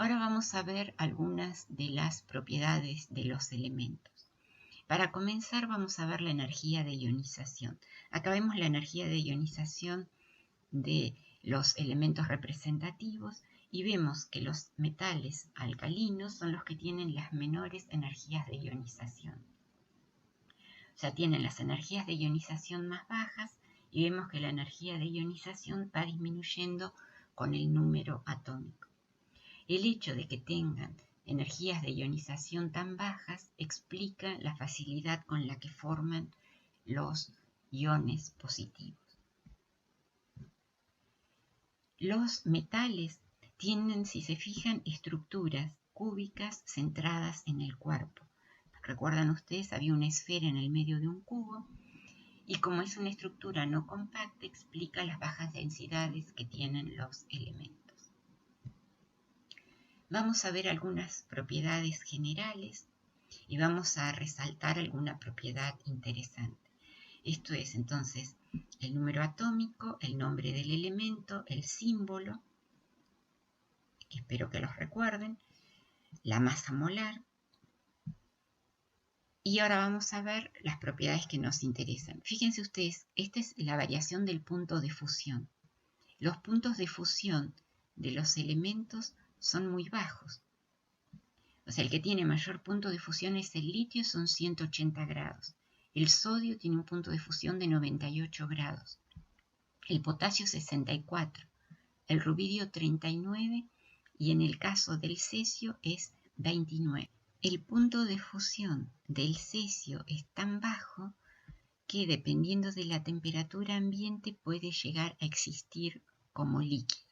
Ahora vamos a ver algunas de las propiedades de los elementos. Para comenzar vamos a ver la energía de ionización. Acá vemos la energía de ionización de los elementos representativos y vemos que los metales alcalinos son los que tienen las menores energías de ionización. O sea, tienen las energías de ionización más bajas y vemos que la energía de ionización va disminuyendo con el número atómico. El hecho de que tengan energías de ionización tan bajas explica la facilidad con la que forman los iones positivos. Los metales tienen, si se fijan, estructuras cúbicas centradas en el cuerpo. Recuerdan ustedes, había una esfera en el medio de un cubo y como es una estructura no compacta, explica las bajas densidades que tienen los elementos. Vamos a ver algunas propiedades generales y vamos a resaltar alguna propiedad interesante. Esto es entonces el número atómico, el nombre del elemento, el símbolo, que espero que los recuerden, la masa molar. Y ahora vamos a ver las propiedades que nos interesan. Fíjense ustedes, esta es la variación del punto de fusión. Los puntos de fusión de los elementos son muy bajos. O sea, el que tiene mayor punto de fusión es el litio, son 180 grados. El sodio tiene un punto de fusión de 98 grados. El potasio 64. El rubidio 39 y en el caso del cesio es 29. El punto de fusión del cesio es tan bajo que dependiendo de la temperatura ambiente puede llegar a existir como líquido.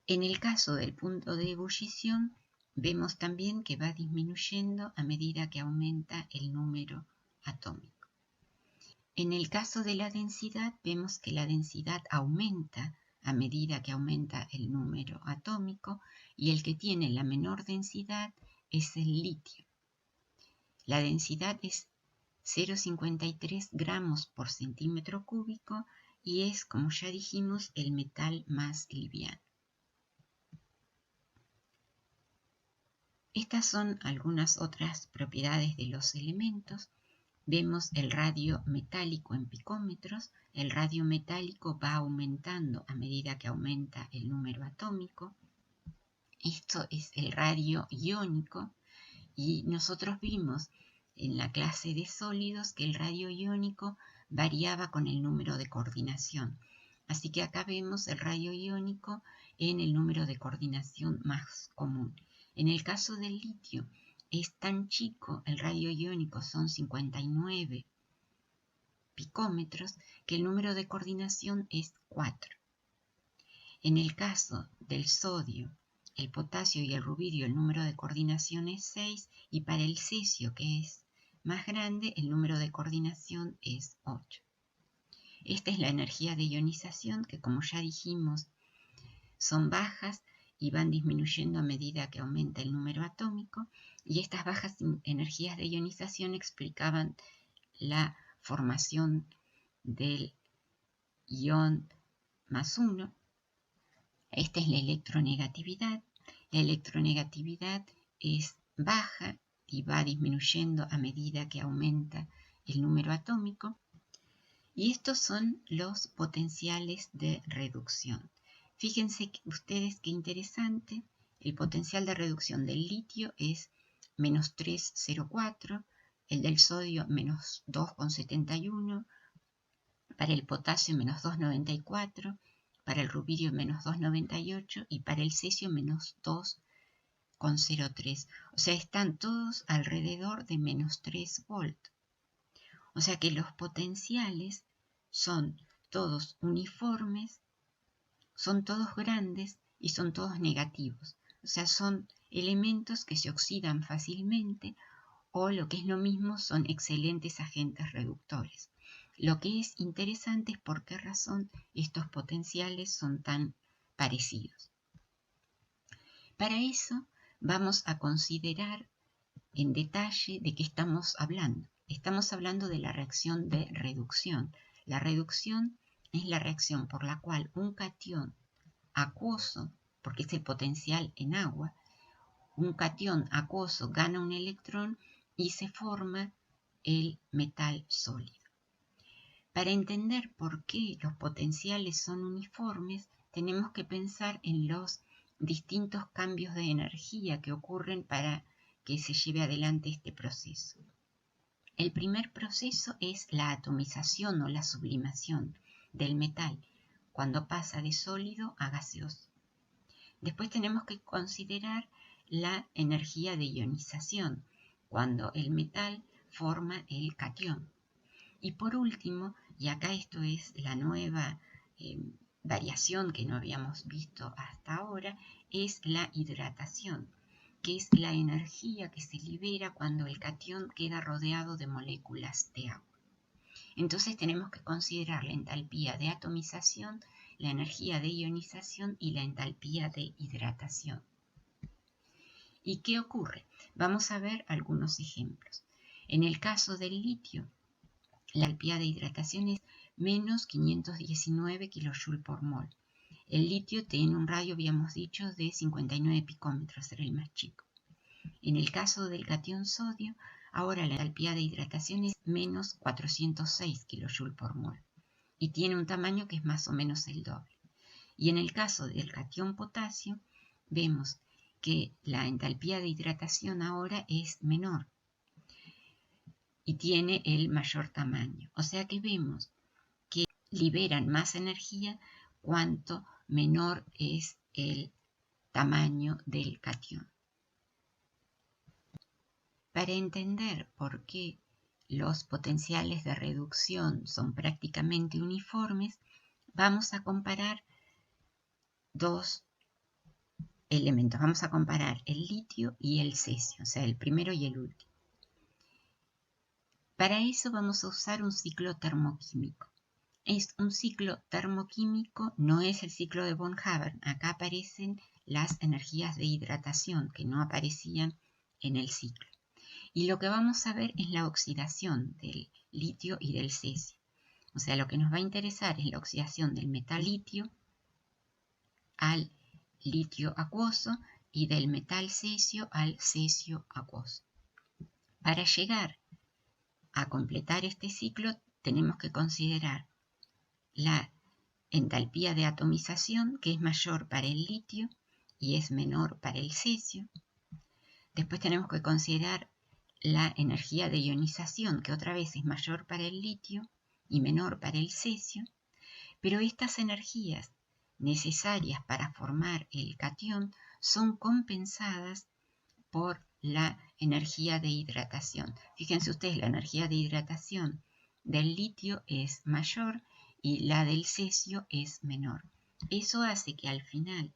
En el caso del punto de ebullición vemos también que va disminuyendo a medida que aumenta el número atómico. En el caso de la densidad vemos que la densidad aumenta a medida que aumenta el número atómico y el que tiene la menor densidad es el litio. La densidad es 0,53 gramos por centímetro cúbico y es, como ya dijimos, el metal más liviano. Estas son algunas otras propiedades de los elementos. Vemos el radio metálico en picómetros. El radio metálico va aumentando a medida que aumenta el número atómico. Esto es el radio iónico y nosotros vimos en la clase de sólidos que el radio iónico variaba con el número de coordinación. Así que acá vemos el radio iónico en el número de coordinación más común. En el caso del litio es tan chico, el radio iónico son 59 picómetros, que el número de coordinación es 4. En el caso del sodio, el potasio y el rubidio, el número de coordinación es 6, y para el cesio, que es más grande, el número de coordinación es 8. Esta es la energía de ionización, que como ya dijimos, son bajas y van disminuyendo a medida que aumenta el número atómico, y estas bajas energías de ionización explicaban la formación del ion +1. Esta es la electronegatividad. La electronegatividad es baja y va disminuyendo a medida que aumenta el número atómico. Y estos son los potenciales de reducción. Fíjense ustedes qué interesante. El potencial de reducción del litio es menos 3,04, el del sodio menos 2,71, para el potasio menos 2,94, para el rubidio menos 2,98 y para el cesio menos 2,03. O sea, están todos alrededor de menos 3 volts. O sea que los potenciales son todos uniformes, son todos grandes y son todos negativos. O sea, son elementos que se oxidan fácilmente o lo que es lo mismo, son excelentes agentes reductores. Lo que es interesante es por qué razón estos potenciales son tan parecidos. Para eso vamos a considerar en detalle de qué estamos hablando. Estamos hablando de la reacción de reducción. La reducción es la reacción por la cual un catión acuoso, porque es el potencial en agua, un catión acuoso gana un electrón y se forma el metal sólido. Para entender por qué los potenciales son uniformes, tenemos que pensar en los distintos cambios de energía que ocurren para que se lleve adelante este proceso. El primer proceso es la atomización o la sublimación del metal, cuando pasa de sólido a gaseoso. Después tenemos que considerar la energía de ionización, cuando el metal forma el catión. Y por último, y acá esto es la nueva variación que no habíamos visto hasta ahora, es la hidratación, que es la energía que se libera cuando el catión queda rodeado de moléculas de agua. Entonces tenemos que considerar la entalpía de atomización, la energía de ionización y la entalpía de hidratación. ¿Y qué ocurre? Vamos a ver algunos ejemplos. En el caso del litio, la entalpía de hidratación es menos 519 kJ por mol. El litio tiene un radio, habíamos dicho, de 59 picómetros, era el más chico. En el caso del catión sodio, ahora la entalpía de hidratación es menos 406 kJ por mol y tiene un tamaño que es más o menos el doble. Y en el caso del catión potasio, vemos que la entalpía de hidratación ahora es menor y tiene el mayor tamaño. O sea que vemos que liberan más energía cuanto menor es el tamaño del catión. Para entender por qué los potenciales de reducción son prácticamente uniformes, vamos a comparar dos elementos. Vamos a comparar el litio y el cesio, o sea, el primero y el último. Para eso vamos a usar un ciclo termoquímico. Es un ciclo termoquímico, no es el ciclo de von Haber. Acá aparecen las energías de hidratación que no aparecían en el ciclo. Y lo que vamos a ver es la oxidación del litio y del cesio. O sea, lo que nos va a interesar es la oxidación del metal litio al litio acuoso y del metal cesio al cesio acuoso. Para llegar a completar este ciclo tenemos que considerar la entalpía de atomización, que es mayor para el litio y es menor para el cesio. Después tenemos que considerar la energía de ionización, que otra vez es mayor para el litio y menor para el cesio, pero estas energías necesarias para formar el catión son compensadas por la energía de hidratación. Fíjense ustedes, la energía de hidratación del litio es mayor y la del cesio es menor. Eso hace que al final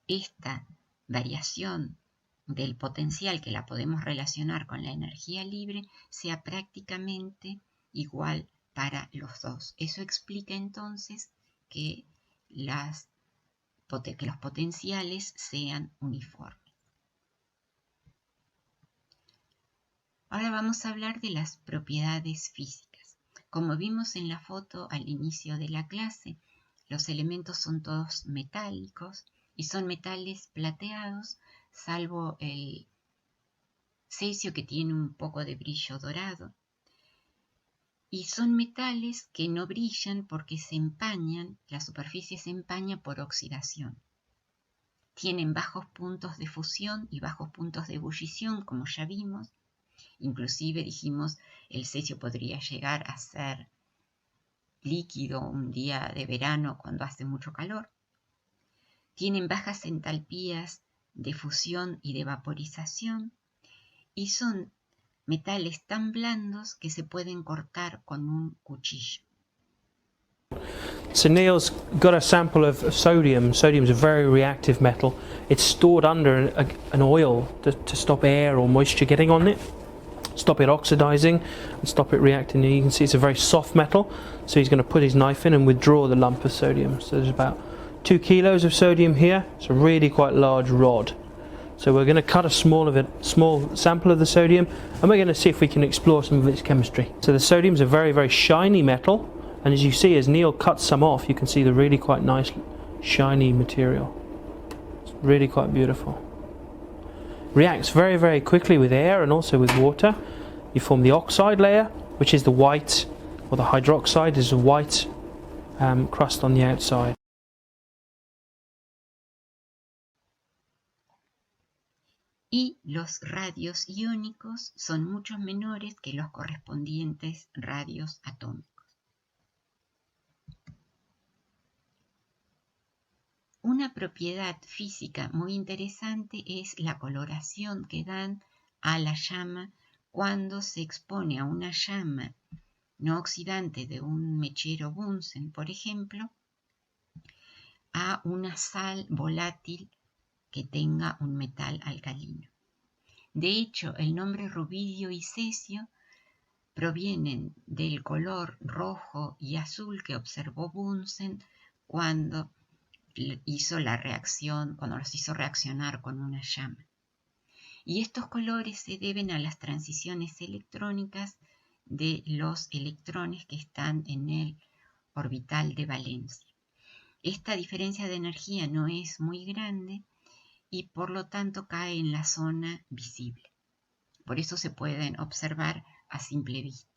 esta variación del potencial, que la podemos relacionar con la energía libre, sea prácticamente igual para los dos. Eso explica entonces que los potenciales sean uniformes. Ahora vamos a hablar de las propiedades físicas. Como vimos en la foto al inicio de la clase, los elementos son todos metálicos y son metales plateados, salvo el cesio, que tiene un poco de brillo dorado. Y son metales que no brillan porque se empañan, la superficie se empaña por oxidación. Tienen bajos puntos de fusión y bajos puntos de ebullición, como ya vimos. Inclusive dijimos, el cesio podría llegar a ser líquido un día de verano cuando hace mucho calor. Tienen bajas entalpías de fusión y de vaporización y son metales tan blandos que se pueden cortar con un cuchillo. So Neil's got a sample of sodium. Sodium is a very reactive metal. It's stored under an oil to stop air or moisture getting on it, stop it oxidizing and stop it reacting. And you can see it's a very soft metal, so he's going to put his knife in and withdraw the lump of sodium. So there's about 2 kilos of sodium here. It's a really quite large rod. So we're going to cut a small sample of the sodium, and we're going to see if we can explore some of its chemistry. So the sodium is a very, very shiny metal, and as you see, as Neil cuts some off, you can see the really quite nice shiny material. It's really quite beautiful. Reacts very, very quickly with air and also with water. You form the oxide layer, which is the white, or the hydroxide is a white crust on the outside. Y los radios iónicos son mucho menores que los correspondientes radios atómicos. Una propiedad física muy interesante es la coloración que dan a la llama cuando se expone a una llama no oxidante de un mechero Bunsen, por ejemplo, a una sal volátil que tenga un metal alcalino. De hecho, el nombre rubidio y cesio provienen del color rojo y azul que observó Bunsen cuando hizo la reacción, cuando los hizo reaccionar con una llama. Y estos colores se deben a las transiciones electrónicas de los electrones que están en el orbital de valencia. Esta diferencia de energía no es muy grande y por lo tanto cae en la zona visible. Por eso se pueden observar a simple vista.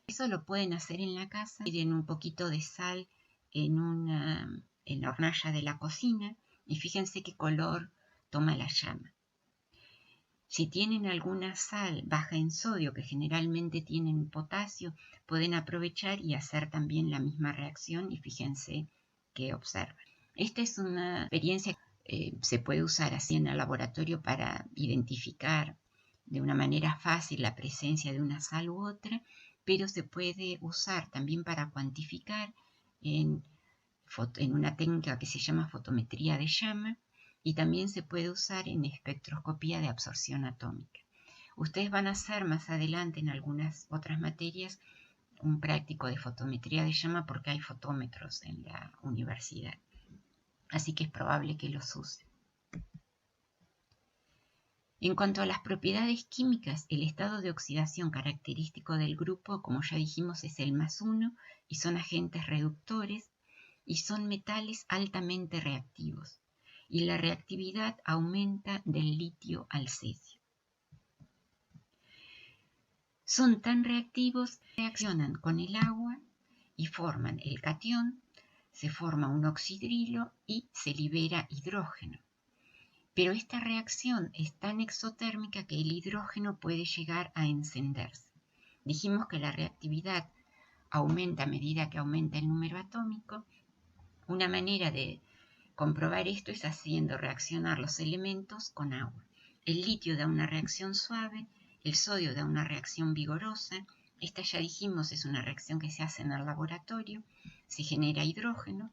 Eso lo pueden hacer en la casa. Tienen un poquito de sal en la hornalla de la cocina y fíjense qué color toma la llama. Si tienen alguna sal baja en sodio, que generalmente tienen potasio, pueden aprovechar y hacer también la misma reacción y fíjense qué observan. Esta es una experiencia que se puede usar así en el laboratorio para identificar de una manera fácil la presencia de una sal u otra, pero se puede usar también para cuantificar en una técnica que se llama fotometría de llama y también se puede usar en espectroscopía de absorción atómica. Ustedes van a hacer más adelante en algunas otras materias un práctico de fotometría de llama porque hay fotómetros en la universidad. Así que es probable que los usen. En cuanto a las propiedades químicas, el estado de oxidación característico del grupo, como ya dijimos, es el +1 y son agentes reductores y son metales altamente reactivos. Y la reactividad aumenta del litio al cesio. Son tan reactivos que reaccionan con el agua y forman el catión, se forma un oxidrilo y se libera hidrógeno. Pero esta reacción es tan exotérmica que el hidrógeno puede llegar a encenderse. Dijimos que la reactividad aumenta a medida que aumenta el número atómico. Una manera de comprobar esto es haciendo reaccionar los elementos con agua. El litio da una reacción suave, el sodio da una reacción vigorosa. Esta ya dijimos es una reacción que se hace en el laboratorio, se genera hidrógeno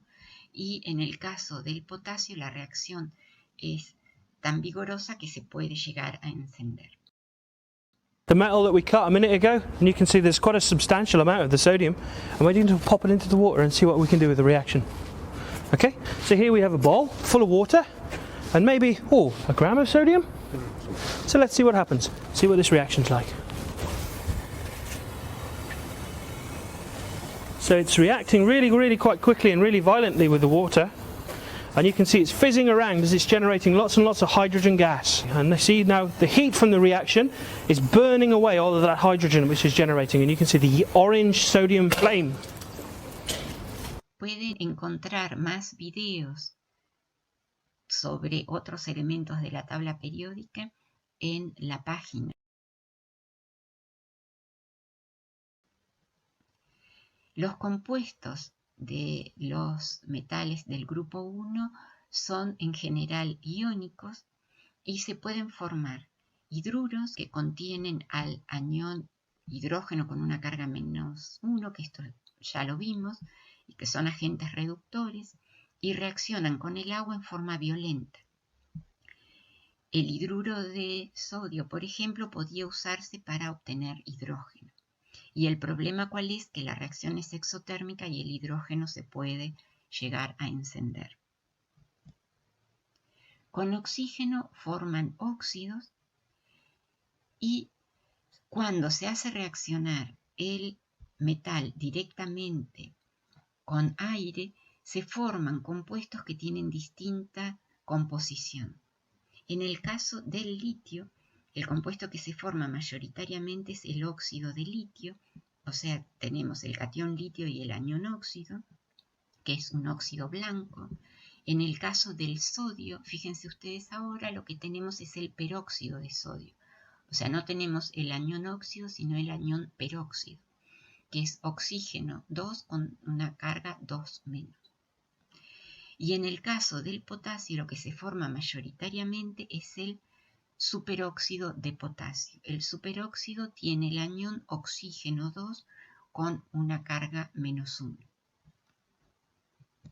y en el caso del potasio la reacción es tan vigorosa que se puede llegar a encender. The metal that we cut a minute ago, and you can see there's quite a substantial amount of the sodium, and we're going to pop it into the water and see what we can do with the reaction. Okay, so here we have a bowl full of water and maybe, a gram of sodium. So let's see what happens, see what this reaction's like. So it's reacting really quite quickly and really violently with the water. And you can see it's fizzing around as it's generating lots and lots of hydrogen gas. And see now the heat from the reaction is burning away all of that hydrogen which is generating. And you can see the orange sodium flame. Pueden encontrar más videos sobre otros elementos de la tabla periódica en la página. Los compuestos de los metales del grupo 1 son en general iónicos y se pueden formar hidruros que contienen al anión hidrógeno con una carga -1, que esto ya lo vimos, y que son agentes reductores y reaccionan con el agua en forma violenta. El hidruro de sodio, por ejemplo, podía usarse para obtener hidrógeno. Y el problema cuál es, que la reacción es exotérmica y el hidrógeno se puede llegar a encender. Con oxígeno forman óxidos y cuando se hace reaccionar el metal directamente con aire, se forman compuestos que tienen distinta composición. En el caso del litio, el compuesto que se forma mayoritariamente es el óxido de litio, o sea, tenemos el catión litio y el anión óxido, que es un óxido blanco. En el caso del sodio, fíjense ustedes ahora, lo que tenemos es el peróxido de sodio. O sea, no tenemos el anión óxido, sino el anión peróxido, que es oxígeno 2 con una carga 2 menos. Y en el caso del potasio, lo que se forma mayoritariamente es el superóxido de potasio. El superóxido tiene el anión oxígeno 2 con una carga menos 1.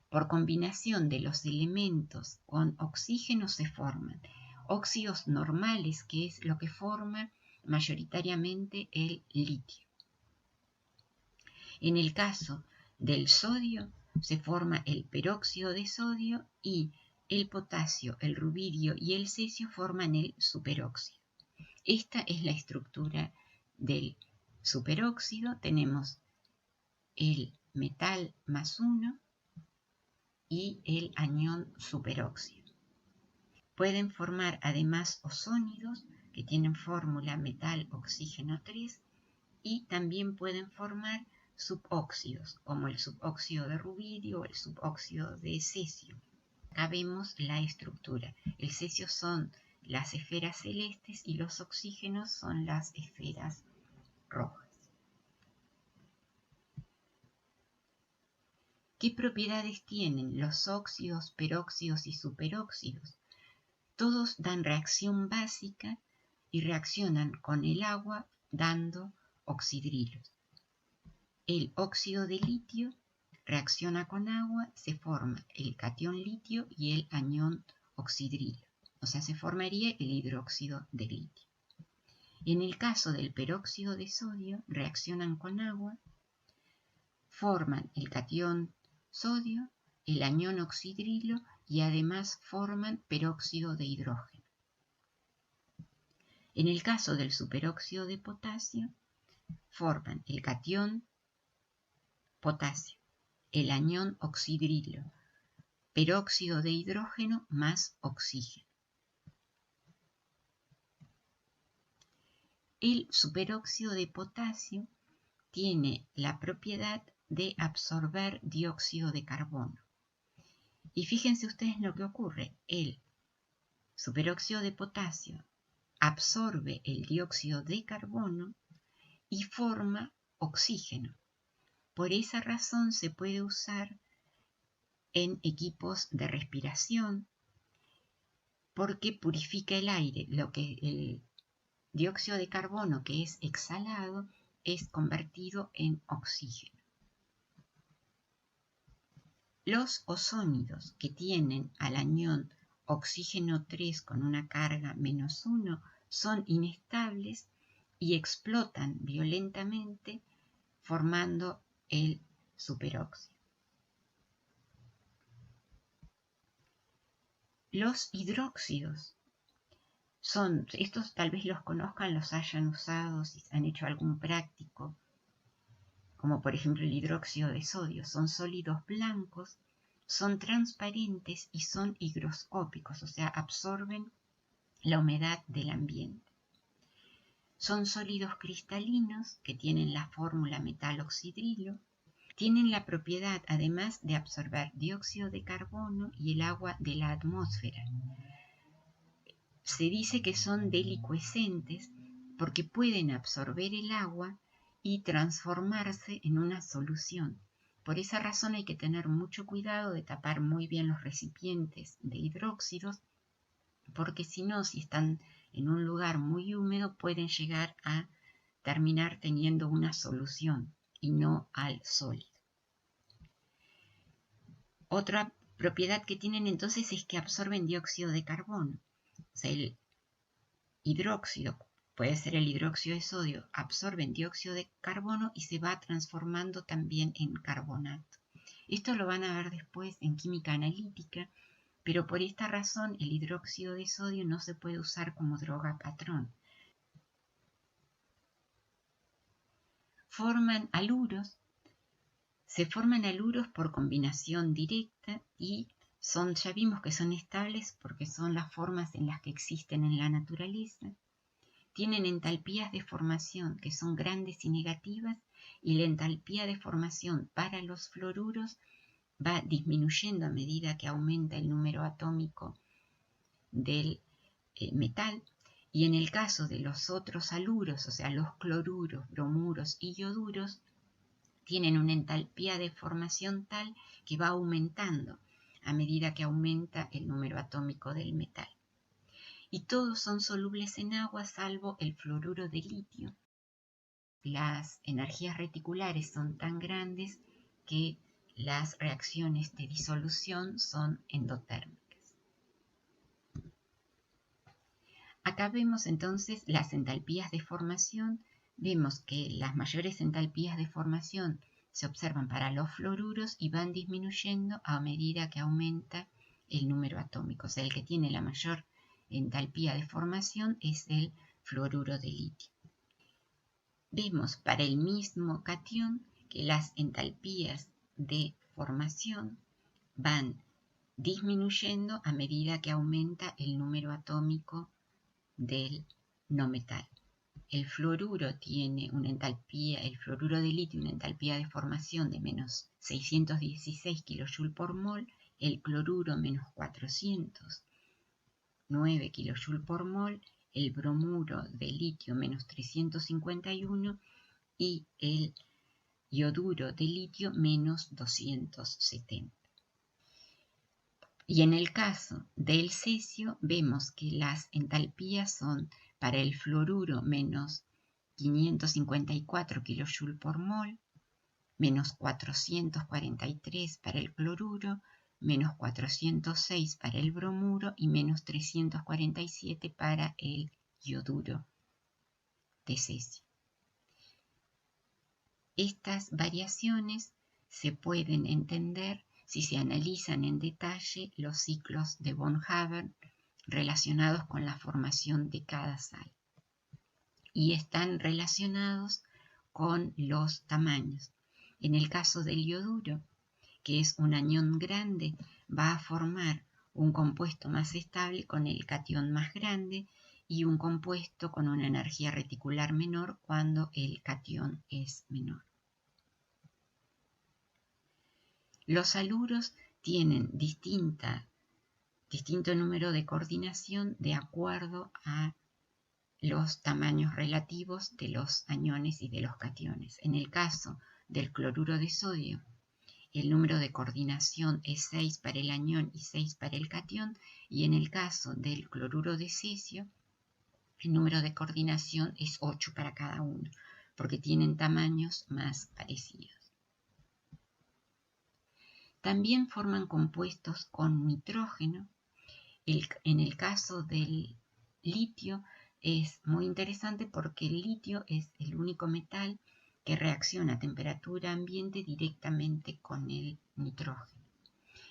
Por combinación de los elementos con oxígeno se forman óxidos normales, que es lo que forma mayoritariamente el litio. En el caso del sodio, se forma el peróxido de sodio y el potasio, el rubidio y el cesio forman el superóxido. Esta es la estructura del superóxido. Tenemos el metal más 1 y el anión superóxido. Pueden formar además ozónidos que tienen fórmula metal oxígeno 3 y también pueden formar subóxidos como el subóxido de rubidio o el subóxido de cesio. Acá vemos la estructura. El cesio son las esferas celestes y los oxígenos son las esferas rojas. ¿Qué propiedades tienen los óxidos, peróxidos y superóxidos? Todos dan reacción básica y reaccionan con el agua dando oxidrilos. El óxido de litio reacciona con agua, se forma el catión litio y el anión oxidrilo. O sea, se formaría el hidróxido de litio. En el caso del peróxido de sodio, reaccionan con agua, forman el catión sodio, el anión oxidrilo y además forman peróxido de hidrógeno. En el caso del superóxido de potasio, forman el catión potasio, el anión oxidrilo, peróxido de hidrógeno más oxígeno. El superóxido de potasio tiene la propiedad de absorber dióxido de carbono. Y fíjense ustedes lo que ocurre. El superóxido de potasio absorbe el dióxido de carbono y forma oxígeno. Por esa razón se puede usar en equipos de respiración porque purifica el aire. Lo que el dióxido de carbono que es exhalado es convertido en oxígeno. Los ozónidos que tienen al anión oxígeno 3 con una carga menos 1 son inestables y explotan violentamente formando el superóxido. Los hidróxidos estos tal vez los conozcan, los hayan usado, si han hecho algún práctico, como por ejemplo el hidróxido de sodio. Son sólidos blancos, son transparentes y son higroscópicos, o sea, absorben la humedad del ambiente. Son sólidos cristalinos que tienen la fórmula metal oxidrilo. Tienen la propiedad, además, de absorber dióxido de carbono y el agua de la atmósfera. Se dice que son delicuescentes porque pueden absorber el agua y transformarse en una solución. Por esa razón hay que tener mucho cuidado de tapar muy bien los recipientes de hidróxidos, porque si no, si están en un lugar muy húmedo, pueden llegar a terminar teniendo una solución y no al sólido. Otra propiedad que tienen entonces es que absorben dióxido de carbono. O sea, el hidróxido, puede ser el hidróxido de sodio, absorben dióxido de carbono y se va transformando también en carbonato. Esto lo van a ver después en química analítica, pero por esta razón el hidróxido de sodio no se puede usar como droga patrón. Forman haluros, Se forman haluros por combinación directa y ya vimos que son estables porque son las formas en las que existen en la naturaleza. Tienen entalpías de formación que son grandes y negativas, y la entalpía de formación para los fluoruros va disminuyendo a medida que aumenta el número atómico del metal, y en el caso de los otros haluros, o sea, los cloruros, bromuros y ioduros, tienen una entalpía de formación tal que va aumentando a medida que aumenta el número atómico del metal. Y todos son solubles en agua salvo el fluoruro de litio. Las energías reticulares son tan grandes que las reacciones de disolución son endotérmicas. Acá vemos entonces las entalpías de formación. Vemos que las mayores entalpías de formación se observan para los fluoruros y van disminuyendo a medida que aumenta el número atómico. O sea, el que tiene la mayor entalpía de formación es el fluoruro de litio. Vemos para el mismo catión que las entalpías de formación van disminuyendo a medida que aumenta el número atómico del no metal. El fluoruro tiene una entalpía, el fluoruro de litio, una entalpía de formación de menos 616 kJ por mol, el cloruro menos 409 kJ por mol, el bromuro de litio menos 351 y el ioduro de litio menos 270. Y en el caso del cesio vemos que las entalpías son para el fluoruro menos 554 kJ por mol, menos 443 para el cloruro, menos 406 para el bromuro y menos 347 para el ioduro de cesio. Estas variaciones se pueden entender si se analizan en detalle los ciclos de von Haber relacionados con la formación de cada sal. Y están relacionados con los tamaños. En el caso del ioduro, que es un anión grande, va a formar un compuesto más estable con el catión más grande y un compuesto con una energía reticular menor cuando el catión es menor. Los haluros tienen distinto número de coordinación de acuerdo a los tamaños relativos de los aniones y de los cationes. En el caso del cloruro de sodio, el número de coordinación es 6 para el anión y 6 para el catión, y en el caso del cloruro de cesio, el número de coordinación es 8 para cada uno, porque tienen tamaños más parecidos. También forman compuestos con nitrógeno. En el caso del litio es muy interesante porque el litio es el único metal que reacciona a temperatura ambiente directamente con el nitrógeno.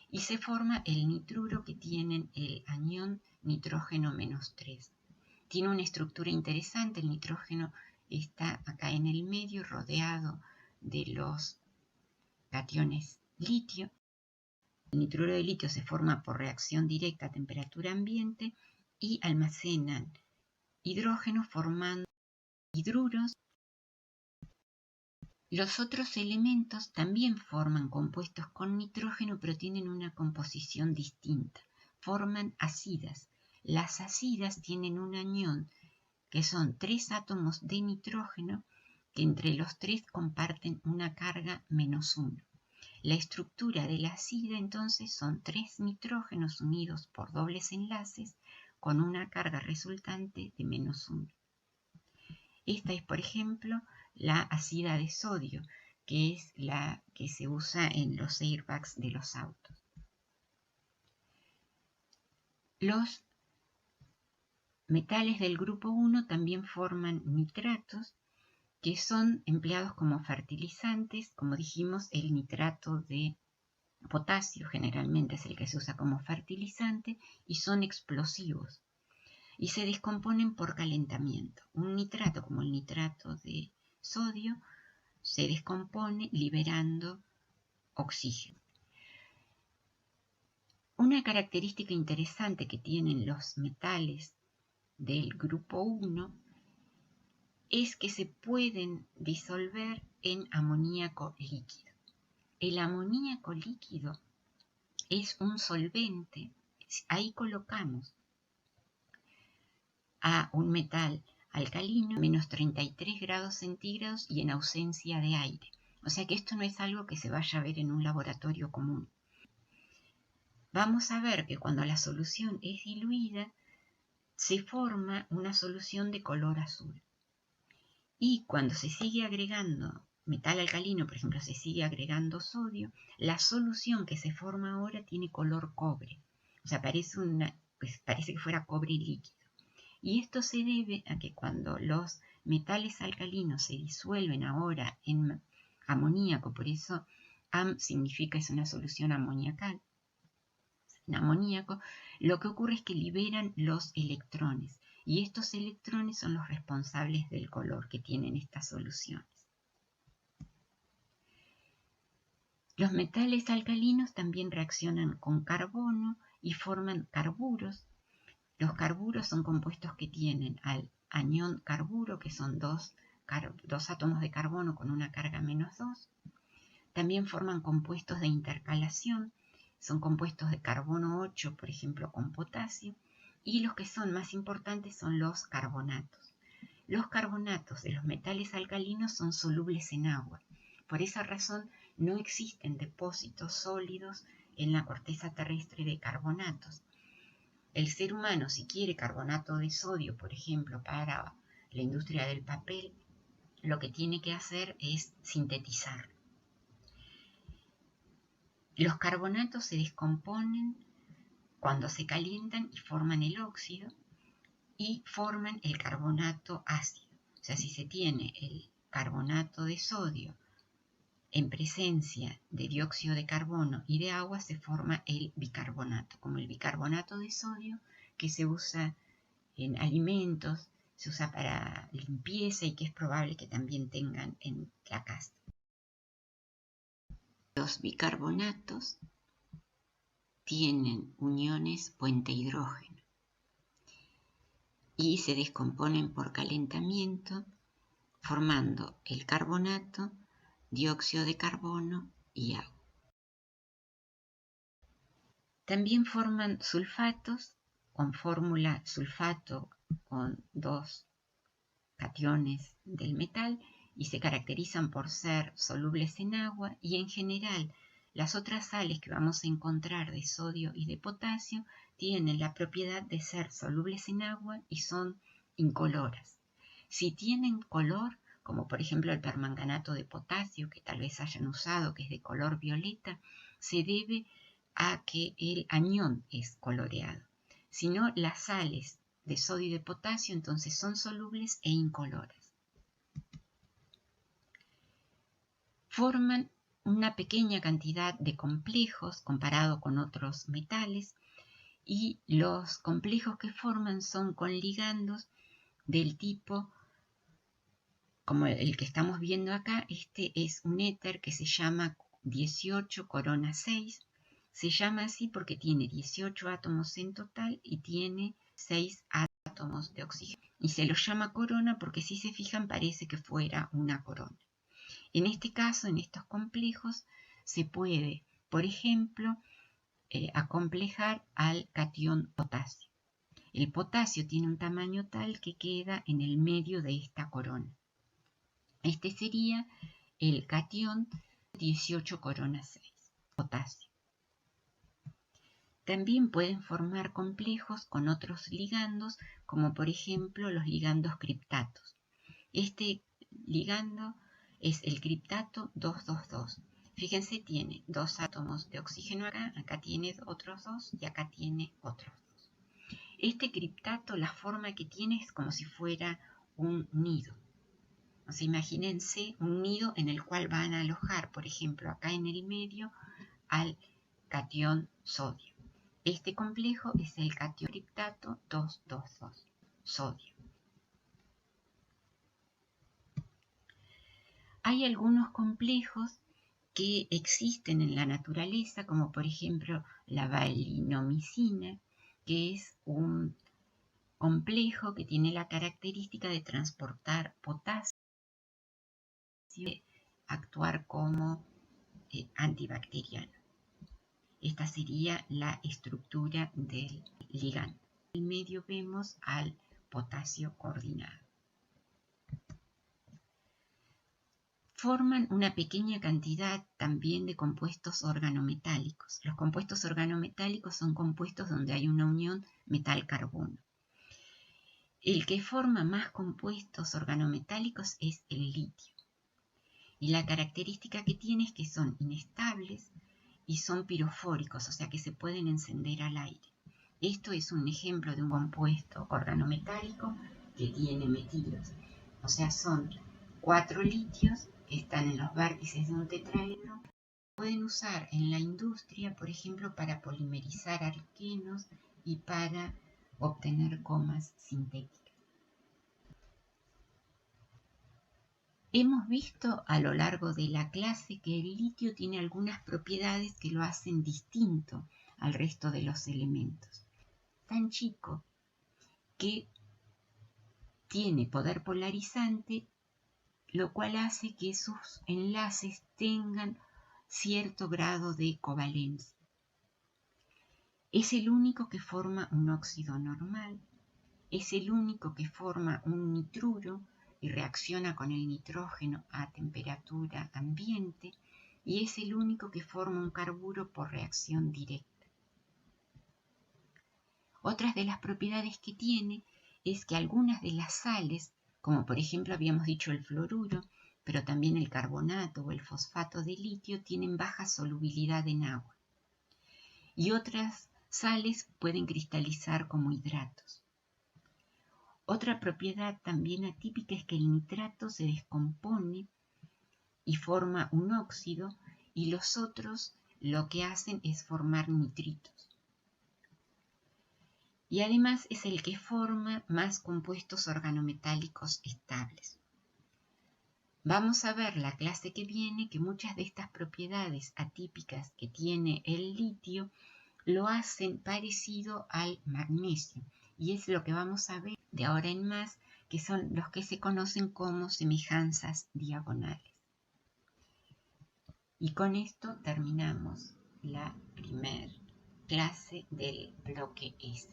Y se forma el nitruro, que tiene el anión nitrógeno menos 3. Tiene una estructura interesante. El nitrógeno está acá en el medio, rodeado de los cationes litio. El nitruro de litio se forma por reacción directa a temperatura ambiente y almacenan hidrógeno formando hidruros. Los otros elementos también forman compuestos con nitrógeno, pero tienen una composición distinta. Forman ácidas. Las ácidas tienen un anión que son 3 átomos de nitrógeno que entre los 3 comparten una carga menos 1. La estructura de la ácida entonces son 3 nitrógenos unidos por dobles enlaces con una carga resultante de menos 1. Esta es, por ejemplo, la ácida de sodio, que es la que se usa en los airbags de los autos. Los metales del grupo 1 también forman nitratos, que son empleados como fertilizantes. Como dijimos, el nitrato de potasio generalmente es el que se usa como fertilizante, y son explosivos y se descomponen por calentamiento. Un nitrato, como el nitrato de sodio, se descompone liberando oxígeno. Una característica interesante que tienen los metales del grupo 1 es que se pueden disolver en amoníaco líquido. El amoníaco líquido es un solvente. Ahí colocamos a un metal alcalino a menos 33 grados centígrados y en ausencia de aire. O sea que esto no es algo que se vaya a ver en un laboratorio común. Vamos a ver que cuando la solución es diluida, se forma una solución de color azul. Y cuando se sigue agregando metal alcalino, por ejemplo, se sigue agregando sodio, la solución que se forma ahora tiene color cobre. O sea, parece que fuera cobre líquido. Y esto se debe a que cuando los metales alcalinos se disuelven ahora en amoníaco, por eso AM significa es una solución amoniacal, en amoníaco, lo que ocurre es que liberan los electrones. Y estos electrones son los responsables del color que tienen estas soluciones. Los metales alcalinos también reaccionan con carbono y forman carburos. Los carburos son compuestos que tienen al anión carburo, que son dos átomos de carbono con una carga -2. También forman compuestos de intercalación, son compuestos de carbono 8, por ejemplo, con potasio. Y los que son más importantes son los carbonatos. Los carbonatos de los metales alcalinos son solubles en agua. Por esa razón no existen depósitos sólidos en la corteza terrestre de carbonatos. El ser humano, si quiere carbonato de sodio, por ejemplo, para la industria del papel, lo que tiene que hacer es sintetizar. Los carbonatos se descomponen cuando se calientan y forman el óxido y forman el carbonato ácido. O sea, si se tiene el carbonato de sodio en presencia de dióxido de carbono y de agua, se forma el bicarbonato, como el bicarbonato de sodio que se usa en alimentos, se usa para limpieza y que es probable que también tengan en la casa. Los bicarbonatos tienen uniones puente hidrógeno y se descomponen por calentamiento formando el carbonato, dióxido de carbono y agua. También forman sulfatos con fórmula sulfato con 2 cationes del metal y se caracterizan por ser solubles en agua y en general las otras sales que vamos a encontrar de sodio y de potasio tienen la propiedad de ser solubles en agua y son incoloras. Si tienen color, como por ejemplo el permanganato de potasio que tal vez hayan usado, que es de color violeta, se debe a que el anión es coloreado. Si no, las sales de sodio y de potasio entonces son solubles e incoloras. Forman una pequeña cantidad de complejos comparado con otros metales y los complejos que forman son con ligandos del tipo como el que estamos viendo acá. Este es un éter que se llama 18 corona 6. Se llama así porque tiene 18 átomos en total y tiene 6 átomos de oxígeno. Y se lo llama corona porque si se fijan parece que fuera una corona. En este caso, en estos complejos, se puede, por ejemplo, acomplejar al catión potasio. El potasio tiene un tamaño tal que queda en el medio de esta corona. Este sería el catión 18 corona 6, potasio. También pueden formar complejos con otros ligandos, como por ejemplo los ligandos criptatos. Este ligando es el criptato 222. Fíjense, tiene 2 átomos de oxígeno acá, acá tiene otros 2 y acá tiene otros 2. Este criptato, la forma que tiene es como si fuera un nido. O sea, imagínense un nido en el cual van a alojar, por ejemplo, acá en el medio, al catión sodio. Este complejo es el catión criptato 222, sodio. Hay algunos complejos que existen en la naturaleza, como por ejemplo la valinomicina, que es un complejo que tiene la característica de transportar potasio y actuar como antibacteriano. Esta sería la estructura del ligando. En el medio vemos al potasio coordinado. Forman una pequeña cantidad también de compuestos organometálicos. Los compuestos organometálicos son compuestos donde hay una unión metal-carbono. El que forma más compuestos organometálicos es el litio. Y la característica que tiene es que son inestables y son pirofóricos, o sea que se pueden encender al aire. Esto es un ejemplo de un compuesto organometálico que tiene metilos. O sea, son 4 litios que están en los vértices de un tetraedro. Pueden usar en la industria, por ejemplo, para polimerizar alquenos y para obtener comas sintéticas. Hemos visto a lo largo de la clase que el litio tiene algunas propiedades que lo hacen distinto al resto de los elementos. Tan chico que tiene poder polarizante, lo cual hace que sus enlaces tengan cierto grado de covalencia. Es el único que forma un óxido normal, es el único que forma un nitruro y reacciona con el nitrógeno a temperatura ambiente, y es el único que forma un carburo por reacción directa. Otras de las propiedades que tiene es que algunas de las sales, como por ejemplo habíamos dicho el fluoruro, pero también el carbonato o el fosfato de litio, tienen baja solubilidad en agua. Y otras sales pueden cristalizar como hidratos. Otra propiedad también atípica es que el nitrato se descompone y forma un óxido, y los otros lo que hacen es formar nitritos. Y además es el que forma más compuestos organometálicos estables. Vamos a ver la clase que viene que muchas de estas propiedades atípicas que tiene el litio lo hacen parecido al magnesio, y es lo que vamos a ver de ahora en más, que son los que se conocen como semejanzas diagonales. Y con esto terminamos la primera clase del bloque S.